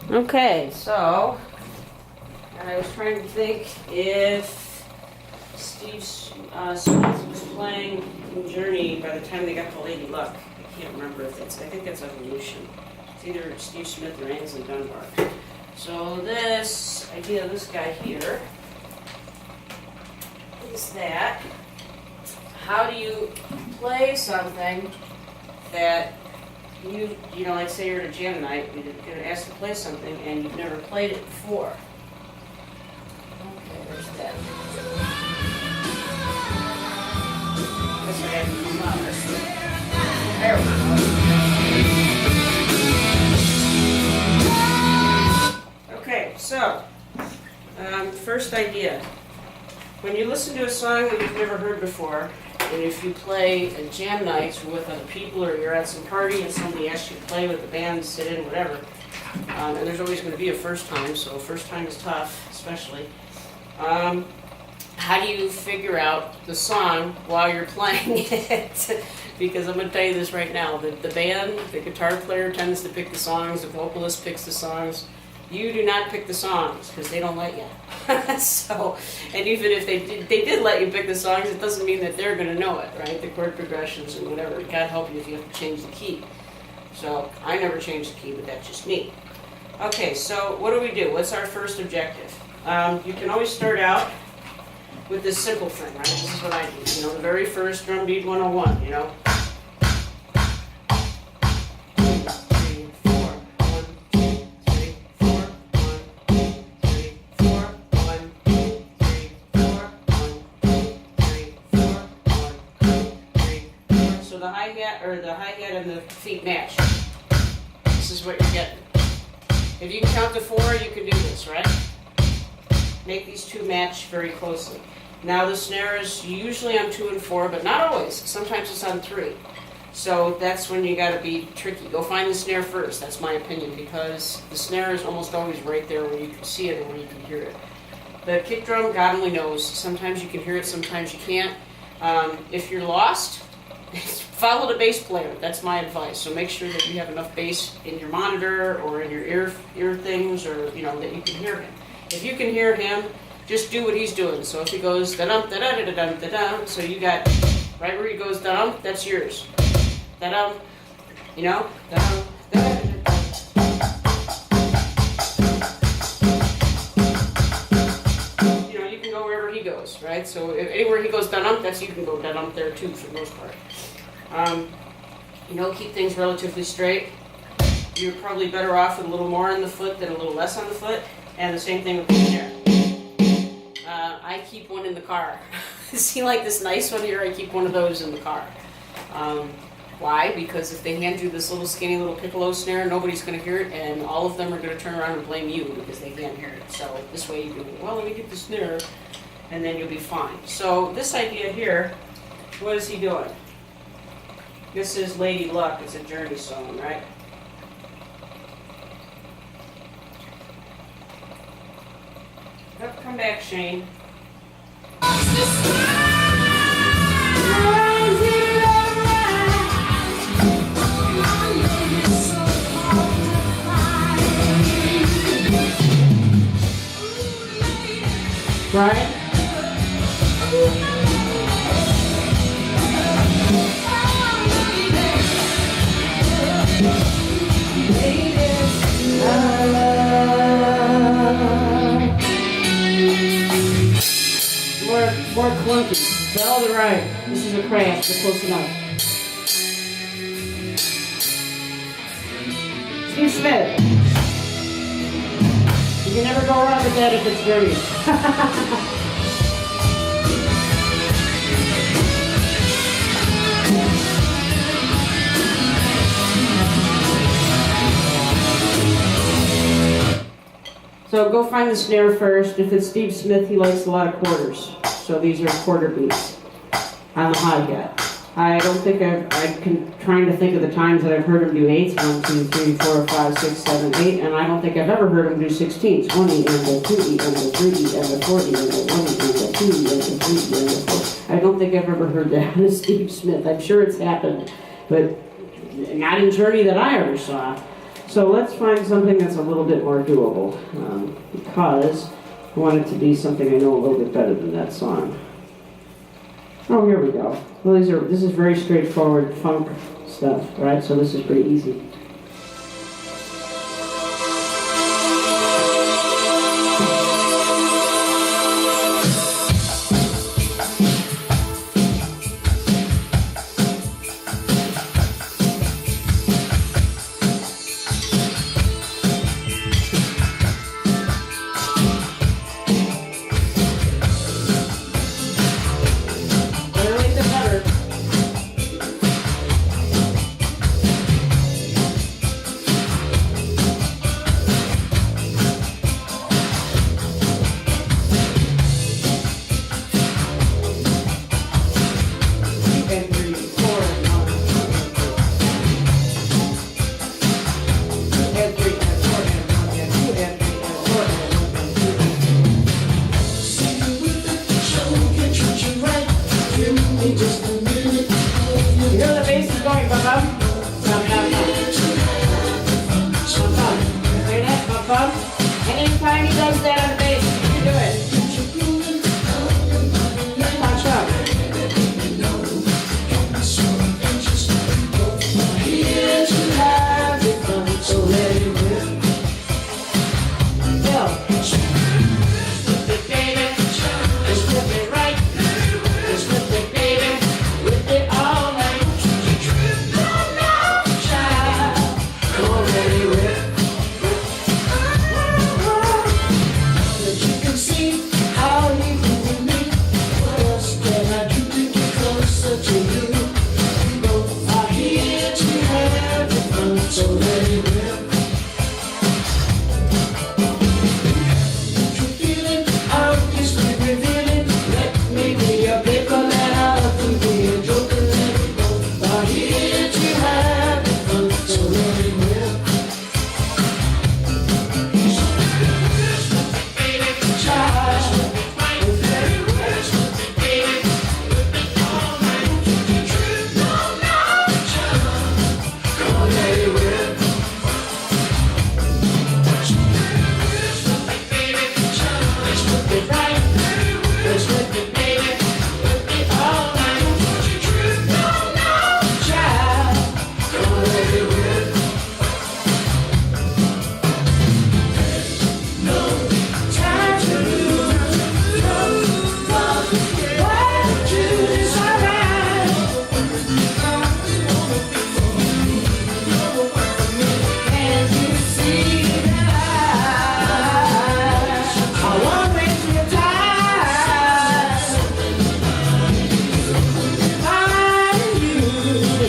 Okay, so I was trying to think if Steve Smith was playing in Journey by the time they got to Lady Luck. I can't remember if it's, I think that's Evolution. It's either Steve Smith or Ainsley Dunbar. So this idea, this guy here, is that how do you play something that you know, like say you're at a jam night, you're asked to play something and you've never played it before. Okay, there's that. Guess I have to come out. There we go. Okay, so first idea. When you listen to a song that you've never heard before, and if you play at jam nights or with other people, or you're at some party and somebody asks you to play with the band, sit in, whatever, and there's always going to be a first time, so first time is tough, especially. How do you figure out the song while you're playing it? Because I'm going to tell you this right now, the band, the guitar player tends to pick the songs, the vocalist picks the songs. You do not pick the songs because they don't let you. So, and even if they did let you pick the songs, it doesn't mean that they're going to know it, right? The chord progressions and whatever. God help you if you have to change the key. So I never change the key, but that's just me. Okay, so what do? What's our first objective? You can always start out with this simple thing, right? This is what I do. You know, the very first drum beat 101, you know. The hi-hat and the feet match. This is what you're getting. If you can count to 4, you can do this, right? Make these two match very closely. Now the snare is usually on 2 and 4, but not always. Sometimes it's on 3. So that's when you got to be tricky. Go find the snare first. That's my opinion, because the snare is almost always right there where you can see it and where you can hear it. The kick drum, God only knows. Sometimes you can hear it, sometimes you can't. If you're lost, follow the bass player. That's my advice. So make sure that you have enough bass in your monitor or in your ear things, or you know that you can hear him. If you can hear him, just do what he's doing. So if he goes da dum da da da da da da, so you got right where he goes da dum, that's yours. Da dum, you know, da dum da da da. Goes, right? So if anywhere he goes da-dum, that's you can go da-dum there too for the most part. You know, keep things relatively straight. You're probably better off with a little more on the foot than a little less on the foot, and the same thing with the snare. I keep one in the car. See, like this nice one here, I keep one of those in the car. Why? Because if they hand you this little skinny little piccolo snare, nobody's going to hear it, and all of them are going to turn around and blame you because they can't hear it. So this way you can, well, let me get the snare, and then you'll be fine. So this idea here, what is he doing? This is Lady Luck. It's a Journey song, right? Yep, come back, Shane. Right? More clunky. They're all right. This is a crash, but close enough. Steve Smith. You can never go wrong with that if it's dirty. So go find the snare first. If it's Steve Smith, he likes a lot of quarters. So these are quarter beats on the hi-hat. I don't think trying to think of the times that I've heard him do 8s, 1, 2, 3, 4, 5, 6, 7, 8, and I don't think I've ever heard him do 16s. 1 E and a 2 E and a 3 E and a 4 E and a 1 E and a 2 E and a 3 E and a 4. I don't think I've ever heard that on Steve Smith. I'm sure it's happened, but not in Journey that I ever saw. So let's find something that's a little bit more doable, because I want it to be something I know a little bit better than that song. Oh, here we go. Well, this is very straightforward funk stuff, right? So this is pretty easy. Anytime he does that on the bass, you do it. Punch up. Here to have it fun, so let it rip. Go. Whip it, baby. Just whip it right. Just whip it, baby. Whip it all night. Child, go let it rip.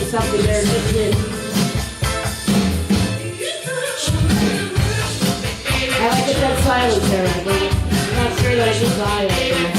Something there, just it. I like the dead silence there. I'm not sure that I should die up there.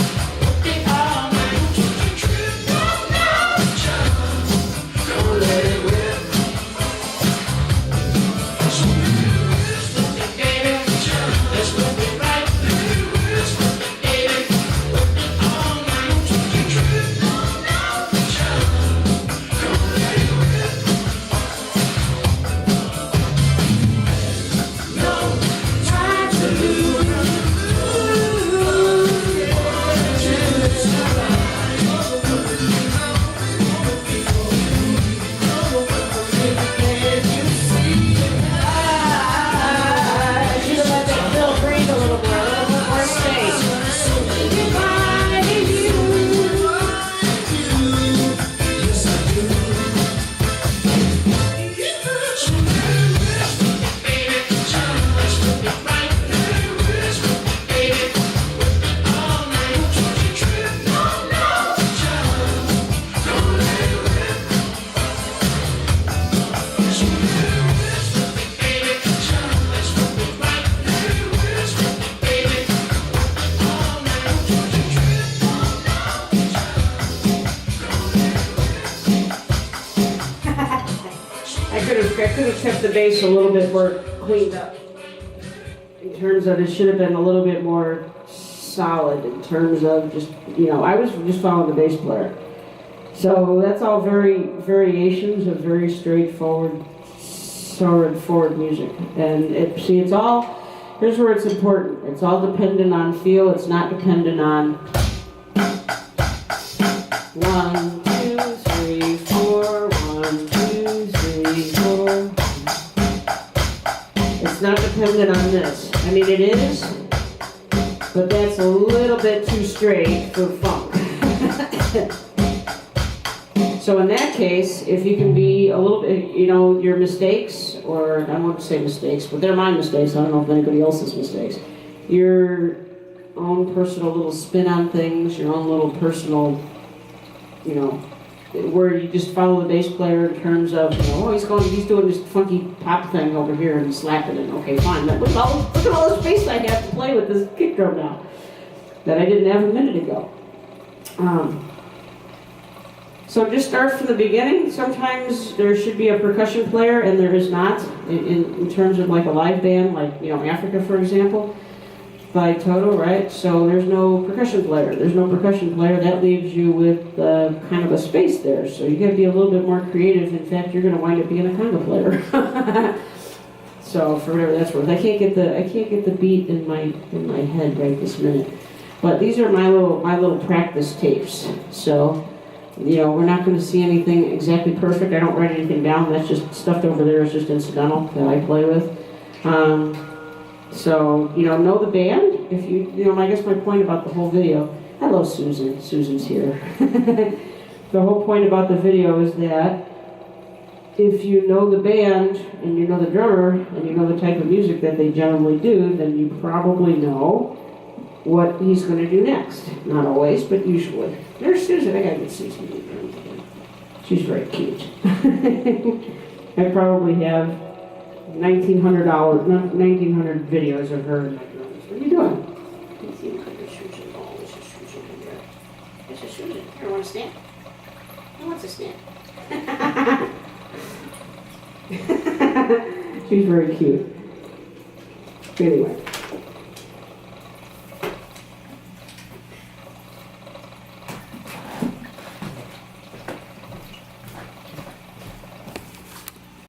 I could have kept the bass a little bit more cleaned up. In terms of, it should have been a little bit more solid in terms of just, I was just following the bass player. So that's all variations of very straightforward forward music. And it's all, here's where it's important. It's all dependent on feel. It's not dependent on 1, 2, 3, 4, 1, 2, 3, 4. It's not dependent on this. I mean, it is, but that's a little bit too straight for funk. So in that case, if you can be a little bit, your mistakes, or I won't say mistakes, but they're my mistakes, I don't know if anybody else's mistakes, your own personal little spin on things, your own little personal, where you just follow the bass player in terms of, he's doing this funky pop thing over here and slapping it. Okay, fine. But look at all the space I have to play with this kick drum now that I didn't have a minute ago. So just start from the beginning. Sometimes there should be a percussion player and there is not, in terms of like a live band, like Africa, for example, by Toto, right? So there's no percussion player. There's no percussion player. That leaves you with kind of a space there. So you got to be a little bit more creative. In fact, you're going to wind up being a conga player. So for whatever that's worth, I can't get the beat in my head right this minute. But these are my little practice tapes. So we're not going to see anything exactly perfect. I don't write anything down. That's just stuffed over there. It's just incidental that I play with. So, know the band. If I guess my point about the whole video, hello Susan, Susan's here. The whole point about the video is that if you know the band, and you know the drummer, and you know the type of music that they generally do, then you probably know what he's going to do next. Not always, but usually. There's Susan. I gotta get Susan. She's very cute. I probably have 1,900 videos of her. What are you doing? This is Susan. Here, want a snack? Who wants a snack? She's very cute. Anyway.